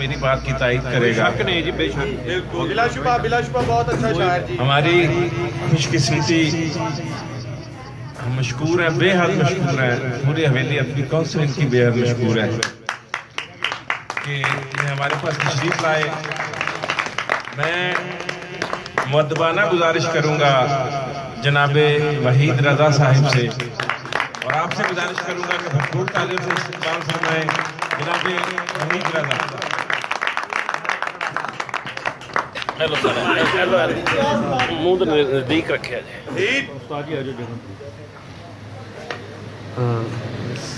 मेरी बात की तारीफ करेगा। नहीं जी, बेशक बिलाशुबा बहुत अच्छा शायर जी। हमारी खुशकिस्मती, हम मशकूर हैं, बेहद मशकूर हैं। पूरी हवेली अपनी काउंसिलिंग की बेहद मशकूर है कि ये हमारे पास तशरीफ लाए। मैं मुअद्दबाना गुजारिश करूंगा जनाबे वहीद रजा साहिब से, और आपसे गुजारिश करूंगा कि भरपूर तालीम से इस्तेमाल फरमाएं जनाबे वहीद रजा। मुंह नजदीक रखे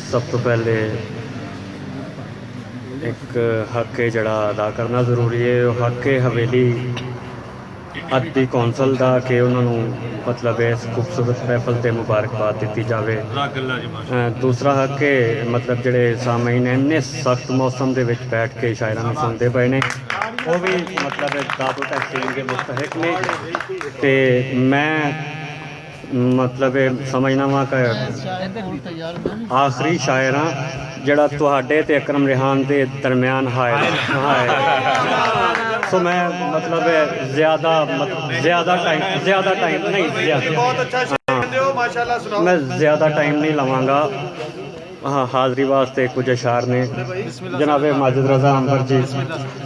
सब तो पहले एक हक है जड़ा अदा करना जरूरी है। हक है हवेली अद्दी कौंसल का कि उन्होंने मतलब इस खूबसूरत महफल से मुबारकबाद दी जाए। दूसरा हक है मतलब जड़े सामीन इन्ने सख्त मौसम के बैठ के शायरां सुनते पे ने, वो भी मतलब दादो तहसीन के मुस्तहक ने। तो मैं मतलब समझना वा कि आखिरी शायर हाँ जड़ा तुहाडे ते अकरम रिहान के दरम्यान हाय। तो मैं मतलब ज़्यादा टाइम नहीं, मैं ज़्यादा टाइम नहीं लवांगा। हाँ, हाज़री वास्ते कुछ अशार ने जनाब माजिद रजा अंबर जी,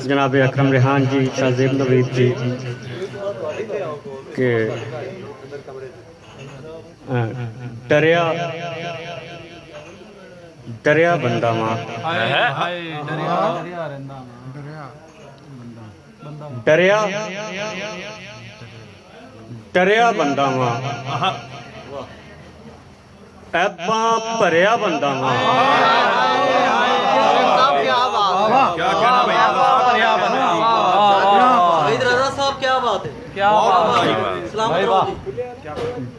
जनाब अकरम रिहान जी, शाहजेब नवीद जी के डरिया बंदा मां डरिया बंदा मां ऐबा भरिया बंदा मां। क्या कहना भैया, क्या बात है, क्या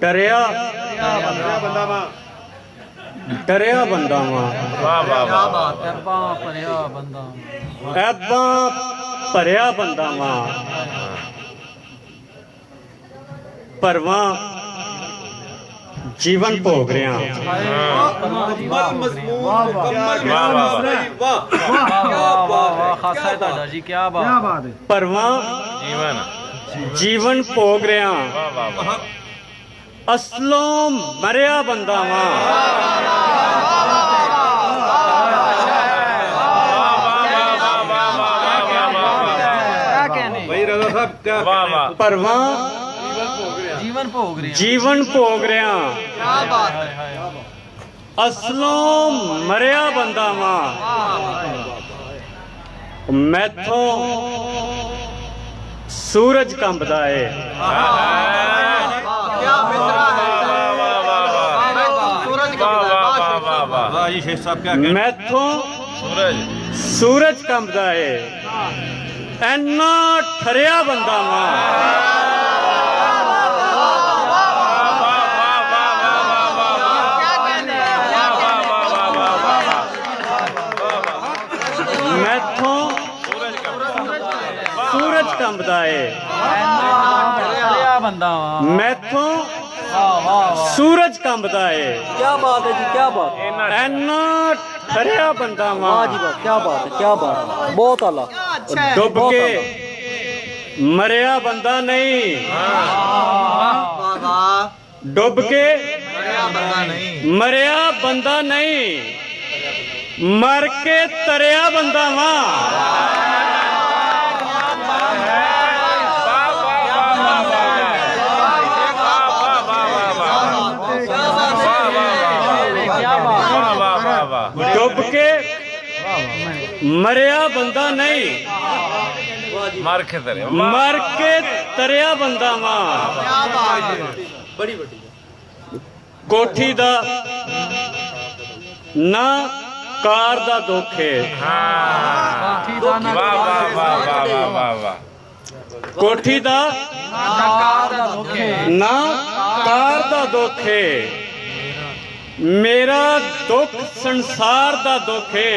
डरिया बंदा मां ऐबा भरिया बंदा मां। परवा जीवन भोग रहा परवा जीवन भोग रहा असलों मरिया बंदा वा। परवा जीवन भोग रहा असलों मरिया बंदा वा। मैथों सूरज कंबदा है, मैथों सूरज कंबदा है, ऐना ठरिया बंदा वा। मैथों सूरज कंबदा है, मैथों सूरज कंबदा है। क्या बात है जी, क्या बात है, ऐना ठरिया बंदा वा। क्या बात है, क्या बात है, बहुत आला। डुब के मरिया बंदा नहीं, डुब के मरिया बंदा नहीं, मर के तरिया बंदा वा। डुब के मरिया बंदा नहीं, मर के तरिया बंदा वा। कोठी दा ना कार दा दुखे, कोठी दा ना कार दा दुखे, मेरा दुख संसार दा दुखे।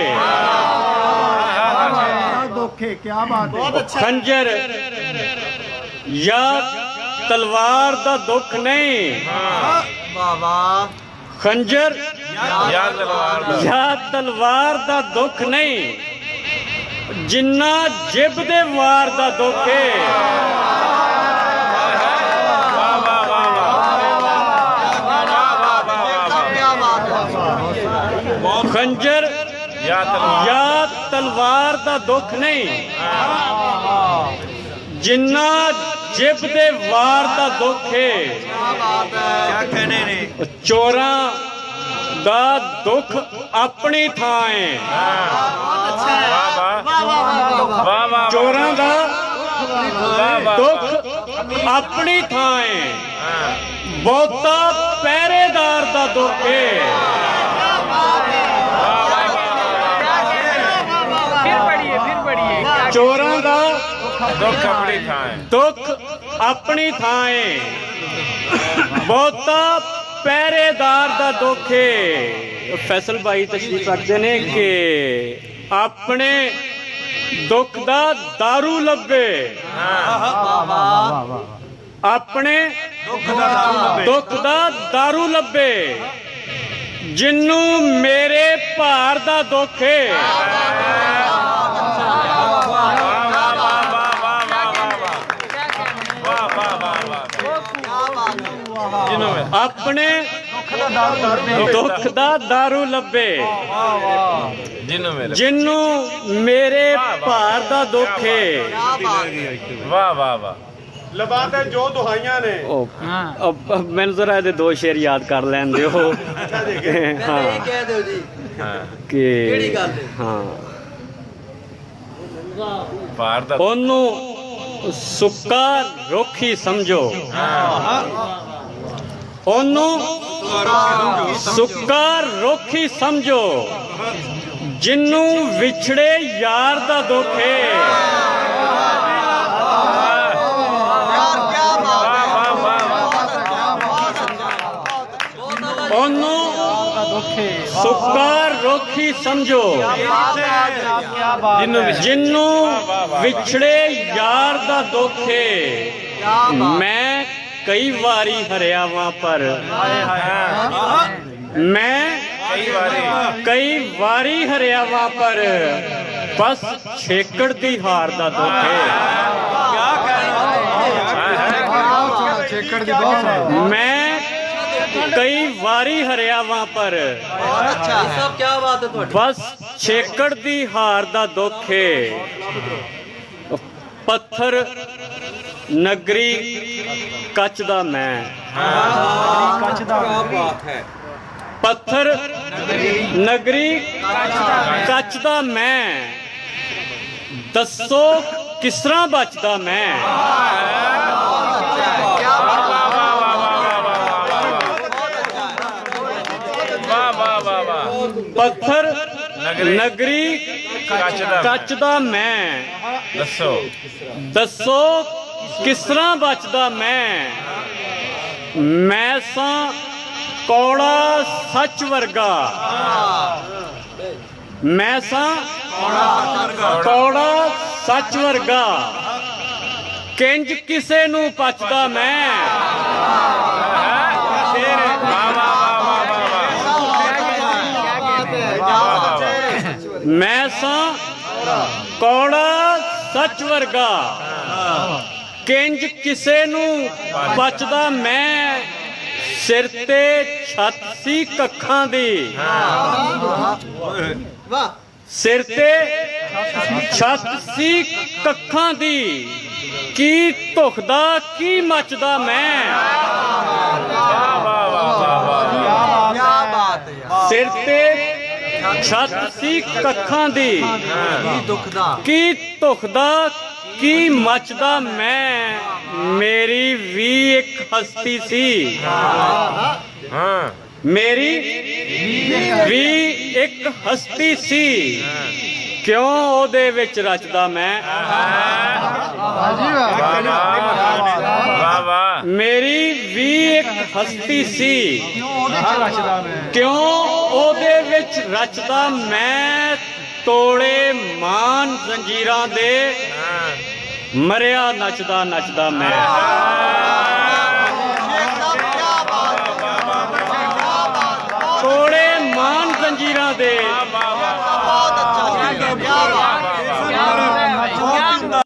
क्या बात है, खंजर या तलवार दा दुख नहीं, खंजर या तलवार दा दुख नहीं, ਜਿੰਨਾ ਜਿਬ ਦੇ ਵਾਰ ਦਾ ਦੁੱਖ ਏ खंजर या तलवार दा दुख नहीं जिन्ना जिब दे वार दा दुख है चोरां दा दुख अपनी थां है चोरां दा दुख अपनी थां है बहुता पहरेदार दा दुख है चोरां दा दुख अपनी थां है दुख अपनी थां है बहुता पहरेदार दा दुख है फैसल भाई तशरीफ रखते ने कि अपने दुख दा दारू लभे अपने दुख दा दारू लभे जिन्नू मेरे भार दा दुख है अपने दुख दा दारू लभे जिन्नू मेरे भार दा दुख है वाह वाह वाह लबाते जो दुहाइयां ने मैंने जरा ये दो शेर याद कर लैन दियो हाँ कि हाँ ओनू सुक्का रुखी समझो ओनू सुक्का रुखी समझो जिन्नू विछड़े यार दा दुख है ओनू सुक्का रुखी समझो जिन्नू विछड़े यार दा दुख है मैं कई वारी हरिया वहां पर मैं कई वारी हरिया वहां पर बस छेकड़ दी हार दा दुख है मैं कई वारी हरिया वहां पर क्या बात है बस छेकड़ दी हार दा दुख है पत्थर नगरी कच दा मैं पत्थर नगरी कच दा मैं दसो किस तरह बचदा मैं पत्थर नगरी कच दा मैं दसो किस तरह बचदा मैं सां कौड़ा सच वर्गा मैं सां कौड़ा सच वर्गा किंज किसे नू पचदा मैं मैं सां कौड़ा सच वर्गा किंज किसे नू बचदा मैं सिर ते छत सी कखां दी सिर ते छत सी कखां दी की धुखदा की मचदा मैं सिर ते छत सी कखां दी की धुखदा की मचदा मैं मेरी भी एक हस्ती सी मेरी भी एक हस्ती सी क्यों ओदे विच रचदा मैं मेरी भी एक हस्ती सी क्यों ओदे विच रचदा मैं तोड़े मान जंजीरां दे मरिया नचदा नचदा मैं